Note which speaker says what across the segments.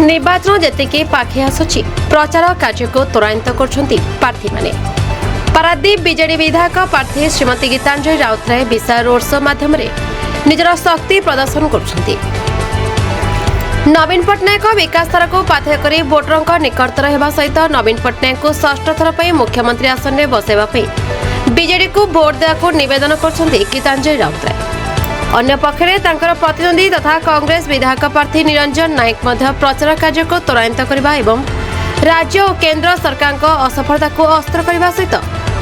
Speaker 1: निर्वाचन जेतिकी पाखे आसुची प्रचार कार्य को त्वरान्वित करछंती प्रार्थी माने। पारादीप बीजेडी विधायक प्रार्थी श्रीमती गीतांजलि राउतराय विशाल रोड शो माध्यम निजर शक्ति प्रदर्शन करछंती। नवीन पट्टनायक विकास धारा को पाथेय करी वोटरों निकटतर हेबा सहित नवीन पट्टनायक को षष्ठ थर पर मुख्यमंत्री आसन में बसाइबा बीजेडी को भोट देवाक निवेदन करछंती गीतांजलि राउतराय। अन्य पक्षरे तांकर प्रतिद्वंदी तथा कांग्रेस विधायक प्रार्थी निरंजन नायक मध्य प्रचार कार्य को त्वरान्वित करबा एवं राज्य और केंद्र सरकार को असफलता को अस्त्र करबा सहित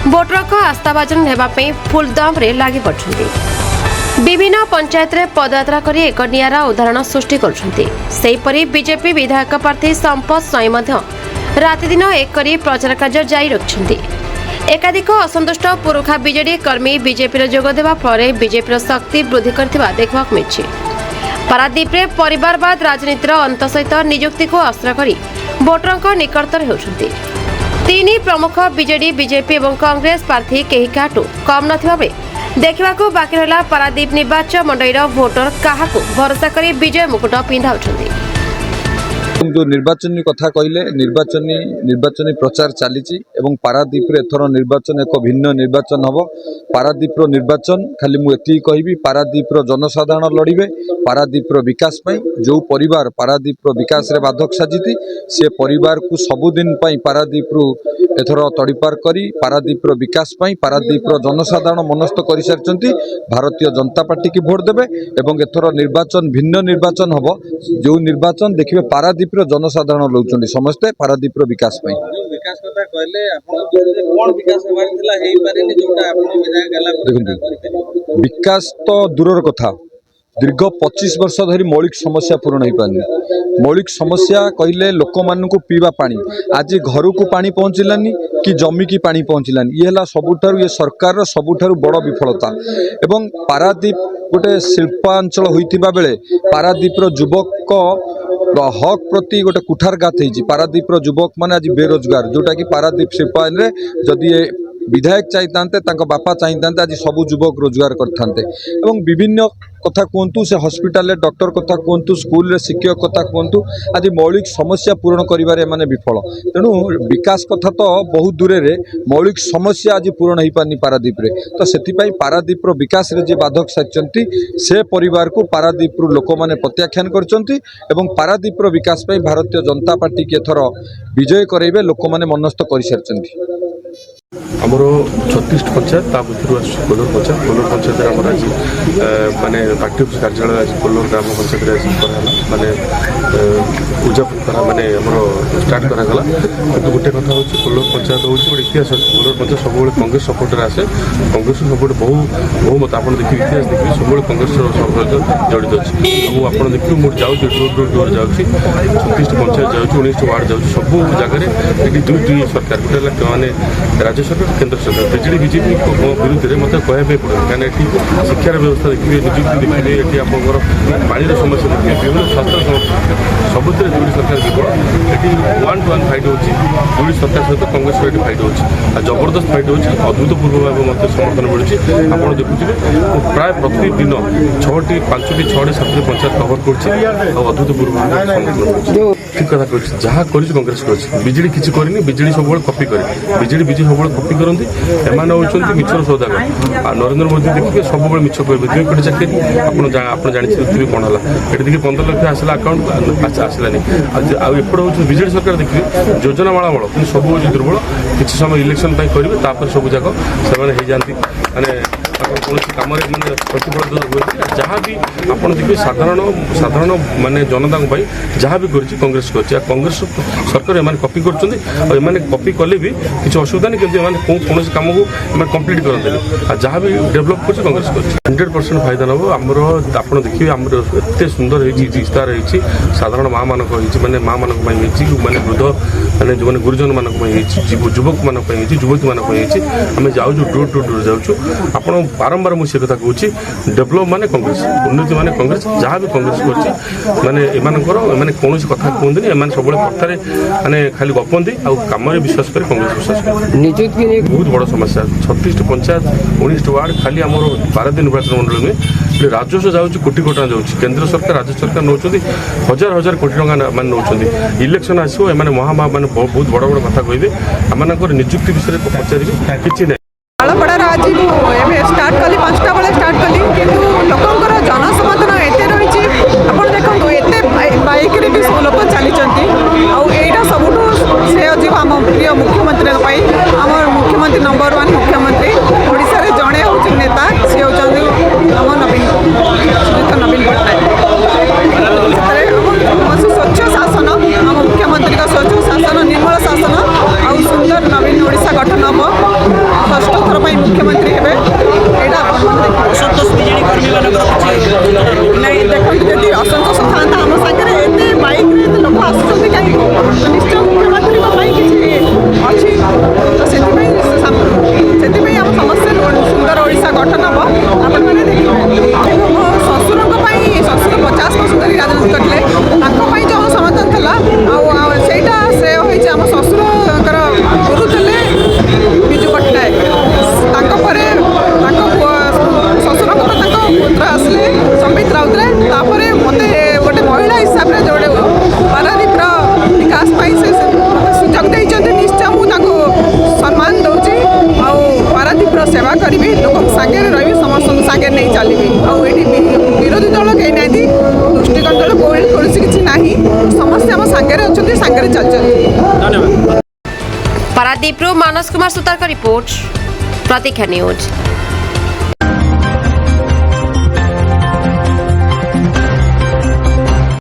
Speaker 1: वोटर को आस्थाभाजन हेबा पई फुलदम रे लागि पड़छंती। विभिन्न पंचायत रे पदयात्रा करी एक नियारा उदाहरण सृष्टि करछंती। सेहीपरि बीजेपी विधायक प्रार्थी संपत स्वाई मध्य राति दिन एक करी प्रचार कार्य जारी रखछंती। एकाधिक असंतुष्ट पुरुखा बीजेडी कर्मी बीजेपी जोग देवा फल बीजेपी शक्ति वृद्धि करथिबा देखबाक मिलछि। पारादीप रे परिवारवाद राजनीतिर अंत सहित नियुक्ति को अस्त्र करी वोटरों निकटतर होउछंती। तीन प्रमुख बीजेडी बीजेपी और कांग्रेस प्रार्थी केही काटू कम नथिबा बेले देखिबाकू बाकी रहला पारादीप निर्वाचन मंडलीर भोटर काहाकू भरोसा करी विजय मुकुट पिंधाउछंती।
Speaker 2: जो निर्वाचन कथा कहले निर्वाचन प्रचार चली पारादीप एथर निर्वाचन एक भिन्न निर्वाचन हम। पारादीप निर्वाचन खाली मुझे कहि पारादीप जनसाधारण लड़े पारादीप विकास पाई। जो परिवार पारादीप विकास रे बाधक साजिती से परिवार को सबुदिन पारादीप एथर तड़ीपार करी पारादीप विकास पाई पारादीप जनसाधारण मनस्थ कर सारी भारतीय जनता पार्टी की भोट देवे एवं एथर निर्वाचन भिन्न निर्वाचन हम। जो निर्वाचन देखिए पारादीप जनसाधारण लौट समस्ते पारादीप विकास पाई।
Speaker 3: विकास कथा कहले कोन विकास हेबार थिला हेई पारेनी जोटा आपण विधायक गला
Speaker 2: विकास तो दूरर कथा दीर्घ 25 वर्ष धरी मौलिक समस्या पूर्ण हो पारनी। मौलिक समस्या कहले लोक मानू पीवा पानी आज घर को पानी पहुँचलानी कि जमी की पानी पहुँचलानी ये सबुठारु ये सरकार सबुठारु बड़ विफलता। एवं पारादीप गोटे शिल्पांचल होइतिबा बेले पारादीप युवक हक प्रति गोटे कुठारघात होती। पारादीप युवक माने आज बेरोजगार जोटा कि पारादीप शिल्पायन रे जदि विधायक चाहिए बापा चाहिए आज सब युवक रोजगार करते। विभिन्न कथा कहतु से हॉस्पिटल डॉक्टर कथा कहतु स्कूल रे शिक्षक कथा कहतु आज मौलिक समस्या पूर्ण करिबारे माने विफल। तेणु विकास कथा तो बहुत दूर रे मौलिक समस्या आज पूर्ण हो पारनी पारादीप रे। तो सेथिपाई पारादीप विकास रे जे बाधक साजिचंती से परिवार को पारादीप लोक माने प्रत्याख्यान करचंती एवं पारादीप विकास पाई भारतीय जनता पार्टी के एथर विजय कराइबे लोक माने मनस्थ कर सारिचंती।
Speaker 4: आमर 36 पंचायत कोल्लूर पंचायत आम आज माने पार्टी ऑफिस कार्यालय आज कोल्लूर ग्राम पंचायत आज माने पूजा करा माने स्टार्ट करागला। किंतु गोटे कथा हूँ कोल्लूर पंचायत हूँ गोटे इतिहास अच्छे। कोल्लूर पंचायत सब कांग्रेस सपोर्टर आसे कांग्रेस सपोर्ट बहुमत आप देखिए इतिहास देखिए सब कांग्रेस सहित जड़ित अच्छे। आप देखिए मुझे जाऊँगी डोर डोर जाऊँगी 36 पंचायत जाऊँगी 19 वार्ड जाऊँगी सब जगह ये दुईटी सरकार गोटे माने राज्य सरकार केंद्र सरकार बीजेडी बीजेपी विरुद्ध में मतलब कहवाई पड़े कहीं शिक्षार व्यवस्था देखिए निजुक्ति देखिए ये आपंकर पानी समस्या देखिए विभिन्न स्वास्थ्य समस्या सबुत जोड़ी सरकार केवल ये 1-to-1 फाइट होची जोड़ी सरकार सहित कांग्रेस फाइट फाइट होची जबरदस्त फाइट होची अभूतपूर्व भाव मत समर्थन मिलूँ। आप देखुए प्राय प्रतिदिन 6टी 5टी 6टी 7टी पंचायत कवर कर अभूतपूर्व समर्थन ठीक कथा कह जहाँ कर कांग्रेस कर बीजेडी किसी करनी बीजेडी सब कपी करे बीजेडी सब कपी करती एम होती मिछर सौदागर नरेंद्र मोदी देखिए सब मिछ कहे 2 कोटी चाकरी आप जानते कौन है ये देखिए 15 लाख आसला अकाउंट आसलानी आएपटे हूँ बीजेडी सरकार देखिए योजना मालामाल कि सब हूँ दुर्बल किसी समय इलेक्शन करेंगे तापर सब जाक से जाती माने कौन कम मैंने प्रतिफल हुए जहाँ भी आप देखिए साधारण माने जनता जहाँ भी कर कांग्रेस कर कांग्रेस सरकार एम कपी कर कपी कले भी किसी असुविधा नहीं कि कौन कम को कम्प्लीट करते जहाँ भी डेभलप कर कांग्रेस कर 100% फायदा नब आमर आप देखिए आमर एत सुंदर इस्तार साधारण माँ मानक माने माँ मानक माने वृद्ध ମାନେ ଯେଉଁମାନେ ଗୁରୁଜନ ମାନଙ୍କ ପାଇଁ ହେଇଛି ଯୁବକ ମାନଙ୍କ ପାଇଁ ହେଇଛି ଯୁବତୀ ମାନଙ୍କ ପାଇଁ ହେଇଛି ଆମେ ଯାଉଛୁ ଡୋର ଟୁ ଡୋର ଯାଉଛୁ ଆପଣ ବାରମ୍ବାର ମୁଁ ସେ କଥା କହୁଛି ଡେଭଲପ ମାନେ କଂଗ୍ରେସ ଉନ୍ନତି ମାନେ କଂଗ୍ରେସ ଯାହା ବି କଂଗ୍ରେସ କରୁଛି ମାନେ ଏମାନେ କୌଣସି କଥା କୁହନ୍ତିନି ଏମାନେ ସବୁବେଳେ କଥାରେ ମାନେ ଖାଲି ଗପନ୍ତି ଆଉ କାମରେ ବିଶ୍ୱାସ କରି କଂଗ୍ରେସ ବିଶ୍ୱାସ করে ବହୁତ ବଡ଼ ସମସ୍ୟା 36ଟି ପଞ୍ଚାୟତ 19ଟି ୱାର୍ଡ ଖାଲି ଆମର 12 ନିର୍ବାଚନ ମଣ୍ଡଳ ନୁହେଁ ରାଜସ୍ୱ ଯାଉଛି କୋଟି କୋଟି ଟଙ୍କା ଯାଉଛି କେନ୍ଦ୍ର ସରକାର ରାଜ୍ୟ ସରକାର ନେଉଛନ୍ତି ହଜାର ହଜାର କୋଟି ଟଙ୍କା ମାନେ ନେଉଛନ୍ତି ଇଲେକ୍ସନ୍ ଆସିବ ଏମାନେ ମାନେ ବହୁତ ବଡ଼ ବଡ଼ କଥା କହିବେ ଏମାନଙ୍କର ନିଯୁକ୍ତି ବିଷୟରେ ପଚାରିବେ କିଛି ନାହିଁ
Speaker 5: ଆଳପଡ଼ାର ଆଜି ମୁଁ ଏବେ ଷ୍ଟାର୍ଟ କଲି 5ଟା ବେଳେ ଷ୍ଟାର୍ଟ କଲି କିନ୍ତୁ ଲୋକଙ୍କର ଜନସମାଧାନ ଏତେ ରହିଛି ଆପଣ ଦେଖନ୍ତୁ ଏତେ ବାଇକ୍ରେ ବି ସବୁ ଲୋକ ଚାଲିଛନ୍ତି ଆଉ ଏଇଟା ସବୁଠୁ ଶ୍ରେୟ ଯିବ ଆମ ପ୍ରିୟ ମୁଖ୍ୟମନ୍ତ୍ରୀଙ୍କ ପାଇଁ ଆମର ମୁଖ୍ୟମନ୍ତ୍ରୀ ନମ୍ବର 1 ମୁଖ୍ୟମନ୍ତ୍ରୀ ଓଡ଼ିଶାରେ ଜଣେ ହେଉଛି ନେତା ସିଏ ହେଉଛନ୍ତି ଆମ ନବୀନ ପଟ୍ଟନାୟକ ସେଥିରେ ସ୍ୱଚ୍ଛ ଶାସନ ଆମ ମୁଖ୍ୟମନ୍ତ୍ରୀଙ୍କ ସ୍ୱଚ୍ଛ ଶାସନ ନିର୍ମଳ ଶାସନ ଆଉ ସୁନ୍ଦର ନବୀନ ଓଡ଼ିଶା ଗଠନ ହେବ ଷଷ୍ଠ ଥର ପାଇଁ ମୁଖ୍ୟମନ୍ତ୍ରୀ ହେବେ ଏଇଟା ନାଇଁ ଦେଖନ୍ତୁ ଯଦି ଅସନ୍ତୋଷ ଥାନ୍ତା ଆମ ସାଙ୍ଗରେ ଏତେ ବାଇକ୍ରେ ଏତେ ଲୋକ ଆସୁଛନ୍ତି କାହିଁକି ନିଶ୍ଚୟ ମୁଖ୍ୟମନ୍ତ୍ରୀଙ୍କ ପାଇଁ କିଛି ଅଛି ତ ସେଥିପାଇଁ ଆମ ସମସ୍ତେ ସୁନ୍ଦର ଓଡ଼ିଶା ଗଠନ ହେବ ଆପଣମାନେ ଦେଖିବେ ମୋ ଶ୍ୱଶୁରଙ୍କ ପାଇଁ ଶ୍ୱଶୁର 50 ବର୍ଷ ଧରି ରାଜନୀତି କରିଥିଲେ ତାଙ୍କ ପାଇଁ ଯେଉଁ ସମାଧାନ ଥିଲା ଆଉ ସେଇଟା ଶ୍ରେୟ ହେଇଛି ଆମ ଶ୍ୱଶୁରଙ୍କର ଗୁରୁ ଥିଲେ ବିଜୁ ପଟ୍ଟନାୟକ ତାଙ୍କ ପରେ ତାଙ୍କ ଶ୍ୱଶୁରଙ୍କର ତାଙ୍କ ପୁତ୍ର ଆସିଲେ ସମ୍ବିତ ରାଉତରାୟ ତାପରେ ମୋତେ ଗୋଟେ ମହିଳା ହିସାବରେ ଯୋଉଟେ ପାରାଦୀପର ବିକାଶ ପାଇଁ ସେ ମୋତେ ସୁଯୋଗ ଦେଇଛନ୍ତି ନିଶ୍ଚୟ ମୁଁ ତାଙ୍କୁ ସମ୍ମାନ ଦେଉଛି ଆଉ ପାରାଦୀପର ସେବା କରିବି ଲୋକଙ୍କ ସାଙ୍ଗରେ ରହିବି ସମସ୍ତଙ୍କୁ ସାଙ୍ଗରେ ନେଇ ଚାଲିବି ଆଉ ଏଠି ବିରୋଧୀ ଦଳ କେହି ନାହାନ୍ତି ଦୃଷ୍ଟିକୋଣ କୌଣସି କିଛି ନାହିଁ ସମସ୍ତେ ଆମ ସାଙ୍ଗରେ ଅଛନ୍ତି ସାଙ୍ଗରେ ଚାଲିଛନ୍ତି
Speaker 1: ପାରାଦୀପରୁ ମାନସ କୁମାର ସୁତାରଙ୍କ ରିପୋର୍ଟ ପ୍ରତୀକ୍ଷା ନ୍ୟୁଜ୍।